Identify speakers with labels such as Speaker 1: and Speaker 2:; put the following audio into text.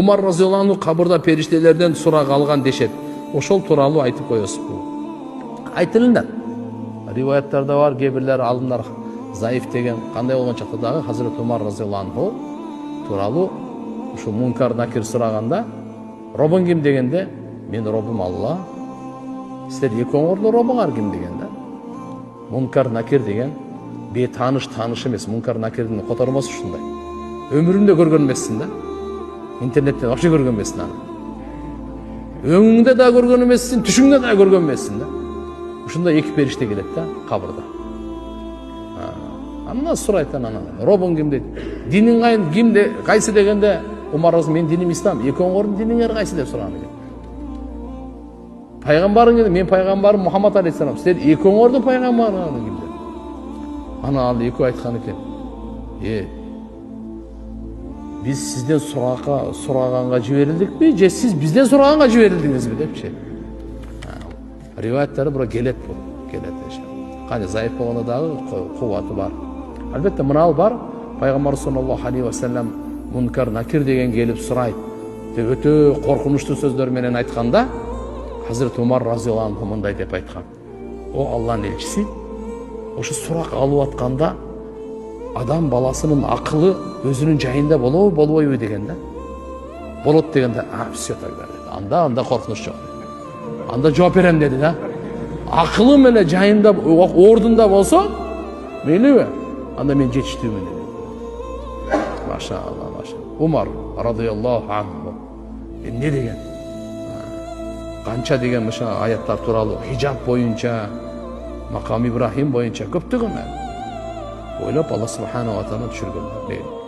Speaker 1: Умар разияллаху анху кабырда периштелерден сурак алган дешет. Ошол тууралуу айтып коесузбу? Айтылынат. Риваяттарда бар, кээ-бирлер алымдар заиф деген, кандай болгон чакта дагы Хазрет Умар разияллаху анху тууралуу ушу мункар накир сураганда, робуң ким дегенде, мен робум Алла. Силер экөөңөрдүн робуңар ким дегенде. Мункар накир деген бетаныш эмес, мункар накирдин котормосу ушундай. Өмүрүңдө көргөн эмессиң да. Интернеттен вообще көргөн эмессиң аны. Өңүңдө да көргөн эмессиң, түшүңдө да көргөн эмессиң да. Ушундай эки периште келет да кабырда. Андан сурайт анан, робуң ким дейт. Диниң кимде, кайсы дегенде, Умар разы мен диним ислам, экөөңөрдүн диниңер кайсы деп сураган экен. Пайгамбарың ким? Мен пайгамбарым Мухаммад алейхиссалам. Силер экөөңөрдүн пайгамбарыңар ким деп. Ана ал экөө айткан экен. Биз сизден сураганга жиберилдикпи, же сиз бизден сураганга жиберилдиңизби депчи. Риваяттары бура келет бул, келет эше. Кане заиф болгондо дагы кубаты бар. Албетте мынал бар, пайгамбар саллаллаху алейхи ва саллям мункар накир деген келип сурайт деп өтө коркунучтуу сөздөр менен айтканда, Хазрет Умар разияллаху анху мындай деп айткан. О Алланын элчиси, ошо сурак алып атканда адам баласынын акылы өзүнүн жайында болобу, болбойбу деген да. Болот дегенде, все тогда. Анда коркунуч жок. Анда жооп берем деди да. Акылы менен жайында, ордунда болсо, мейлиби? Анда мен жетиштүүмүн деди. Машалла, машалла. Умар радияллаху анху эмне деген? Канча деген мыша аяттар тууралуу, хижаб боюнча, Макам Ибрахим боюнча көптөгөн ойлоп Алла субханаху ва таала түшүргөн.